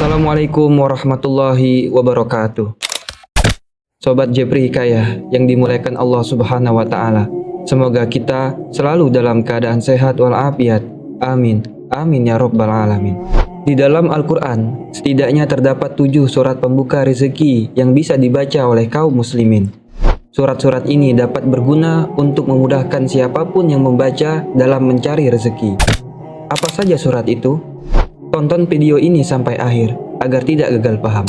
Assalamualaikum warahmatullahi wabarakatuh. Sobat Jepri Hikayah yang dimuliakan Allah Subhanahu wa taala. Semoga kita selalu dalam keadaan sehat walafiat. Amin. Amin ya rabbal alamin. Di dalam Al-Qur'an setidaknya terdapat 7 surat pembuka rezeki yang bisa dibaca oleh kaum muslimin. Surat-surat ini dapat berguna untuk memudahkan siapapun yang membaca dalam mencari rezeki. Apa saja surat itu? Tonton video ini sampai akhir agar tidak gagal paham.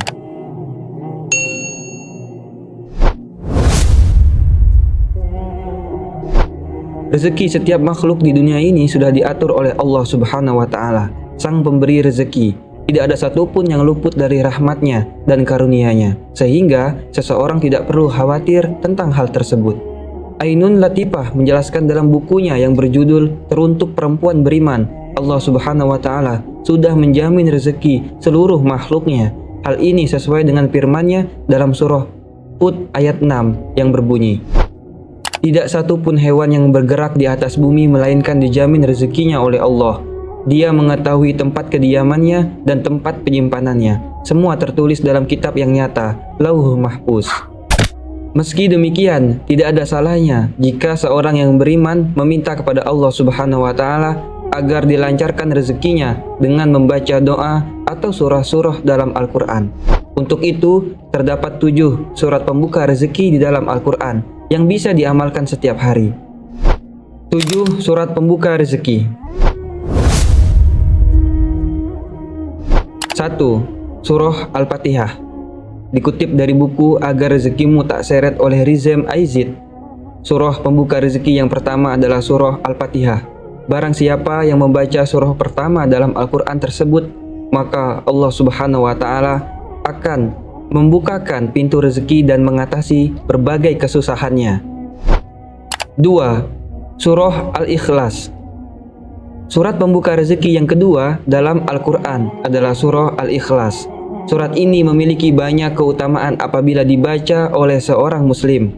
Rezeki setiap makhluk di dunia ini sudah diatur oleh Allah Subhanahu wa taala, Sang Pemberi rezeki. Tidak ada satupun yang luput dari rahmatnya dan karunia-Nya, sehingga seseorang tidak perlu khawatir tentang hal tersebut. Ainun Latifah menjelaskan dalam bukunya yang berjudul Teruntuk Perempuan Beriman, Allah Subhanahu wa taala sudah menjamin rezeki seluruh makhluknya. Hal ini sesuai dengan firman-Nya dalam surah Hud ayat 6 yang berbunyi, tidak satupun hewan yang bergerak di atas bumi melainkan dijamin rezekinya oleh Allah. Dia mengetahui tempat kediamannya dan tempat penyimpanannya. Semua tertulis dalam kitab yang nyata, Lauhul Mahfuz. Meski demikian, tidak ada salahnya jika seorang yang beriman meminta kepada Allah Subhanahu wa taala agar dilancarkan rezekinya dengan membaca doa atau surah-surah dalam Al-Quran. Untuk itu, terdapat 7 surat pembuka rezeki di dalam Al-Quran yang bisa diamalkan setiap hari. 7 surat pembuka rezeki. 1. Surah Al-Fatihah. Dikutip dari buku Agar Rezekimu Tak Seret oleh Rizem Aizid. Surah pembuka rezeki yang pertama adalah surah Al-Fatihah. Barang siapa yang membaca surah pertama dalam Al-Quran tersebut, maka Allah Subhanahu wa ta'ala akan membukakan pintu rezeki dan mengatasi berbagai kesusahannya. 2. Surah Al-Ikhlas. Surat pembuka rezeki yang kedua dalam Al-Quran adalah surah Al-Ikhlas. Surat ini memiliki banyak keutamaan apabila dibaca oleh seorang muslim.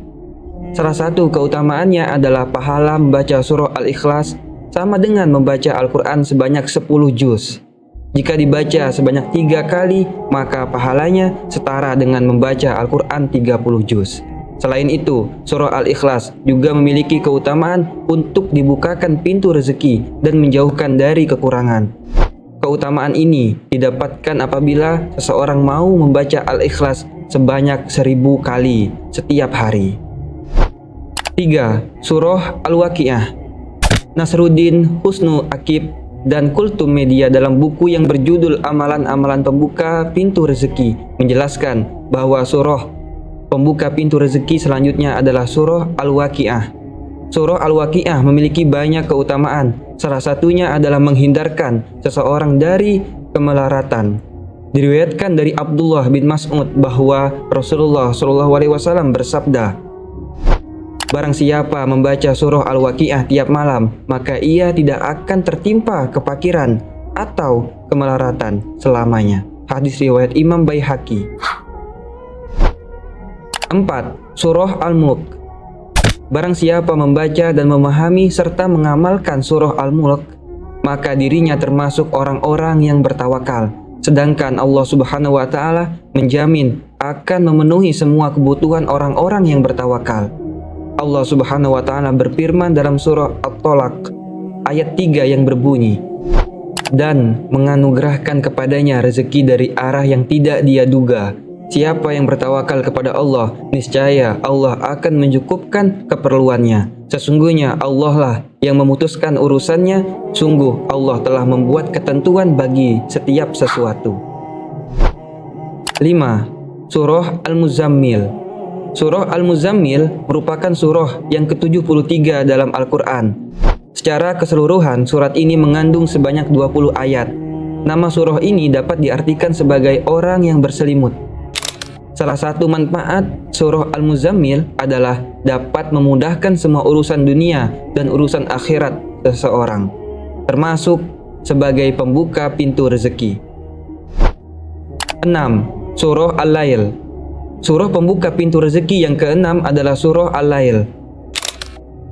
Salah satu keutamaannya adalah pahala membaca surah Al-Ikhlas sama dengan membaca Al-Quran sebanyak 10 juz. Jika dibaca sebanyak 3 kali, maka pahalanya setara dengan membaca Al-Quran 30 juz. Selain itu, surah Al-Ikhlas juga memiliki keutamaan untuk dibukakan pintu rezeki dan menjauhkan dari kekurangan. Keutamaan ini didapatkan apabila seseorang mau membaca Al-Ikhlas sebanyak 1000 kali setiap hari. 3. Surah Al-Waqiah. Nasruddin Husnu Akib dan Kultum Media dalam buku yang berjudul Amalan-Amalan Pembuka Pintu Rezeki menjelaskan bahwa surah pembuka pintu rezeki selanjutnya adalah surah Al-Waqiah. Surah Al-Waqiah memiliki banyak keutamaan. Salah satunya adalah menghindarkan seseorang dari kemelaratan. Diriwayatkan dari Abdullah bin Mas'ud bahwa Rasulullah SAW bersabda, barang siapa membaca surah Al-Waqiah tiap malam, maka ia tidak akan tertimpa kepakiran atau kemelaratan selamanya. Hadis riwayat Imam Baihaqi. 4. Surah Al-Mulk. Barang siapa membaca dan memahami serta mengamalkan surah Al-Mulk, maka dirinya termasuk orang-orang yang bertawakal. Sedangkan Allah Subhanahu wa ta'ala menjamin akan memenuhi semua kebutuhan orang-orang yang bertawakal. Allah Subhanahu wa ta'ala berfirman dalam surah At-Tolak ayat 3 yang berbunyi, dan menganugerahkan kepadanya rezeki dari arah yang tidak dia duga. Siapa yang bertawakal kepada Allah, niscaya Allah akan mencukupkan keperluannya. Sesungguhnya Allah lah yang memutuskan urusannya. Sungguh Allah telah membuat ketentuan bagi setiap sesuatu. 5. Surah Al-Muzammil. Surah Al-Muzammil merupakan surah yang ke-73 dalam Al-Quran. Secara keseluruhan, surat ini mengandung sebanyak 20 ayat. Nama surah ini dapat diartikan sebagai orang yang berselimut. Salah satu manfaat surah Al-Muzammil adalah dapat memudahkan semua urusan dunia dan urusan akhirat seseorang, termasuk sebagai pembuka pintu rezeki. 6. Surah Al-Lail. Surah pembuka pintu rezeki yang ke-6 adalah surah Al-Lail.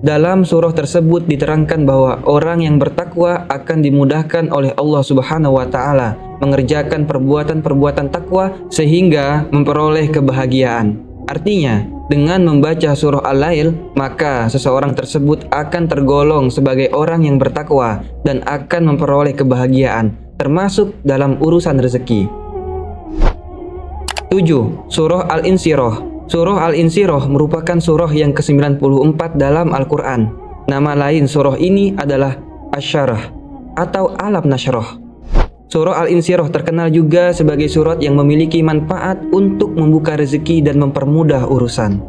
Dalam surah tersebut diterangkan bahwa orang yang bertakwa akan dimudahkan oleh Allah Subhanahu wa taala mengerjakan perbuatan-perbuatan takwa sehingga memperoleh kebahagiaan. Artinya, dengan membaca surah Al-Lail, maka seseorang tersebut akan tergolong sebagai orang yang bertakwa dan akan memperoleh kebahagiaan, termasuk dalam urusan rezeki. 7. Surah Al-Insyirah. Surah Al-Insyirah merupakan surah yang ke-94 dalam Al-Quran. Nama lain surah ini adalah Asy-Syarah atau Alam Nashrah. Surah Al-Insyirah terkenal juga sebagai surat yang memiliki manfaat untuk membuka rezeki dan mempermudah urusan.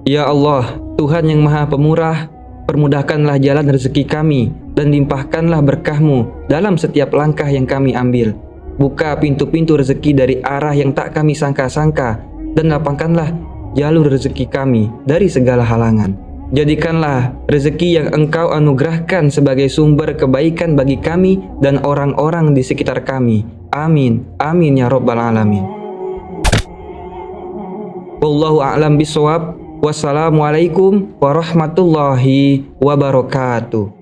Ya Allah, Tuhan yang Maha Pemurah, permudahkanlah jalan rezeki kami dan limpahkanlah berkah-Mu dalam setiap langkah yang kami ambil. Buka pintu-pintu rezeki dari arah yang tak kami sangka-sangka dan lapangkanlah jalur rezeki kami dari segala halangan. Jadikanlah rezeki yang Engkau anugerahkan sebagai sumber kebaikan bagi kami dan orang-orang di sekitar kami. Amin. Amin ya Rabbal Alamin. Wallahu a'lam bishawab. Wassalamualaikum warahmatullahi wabarakatuh.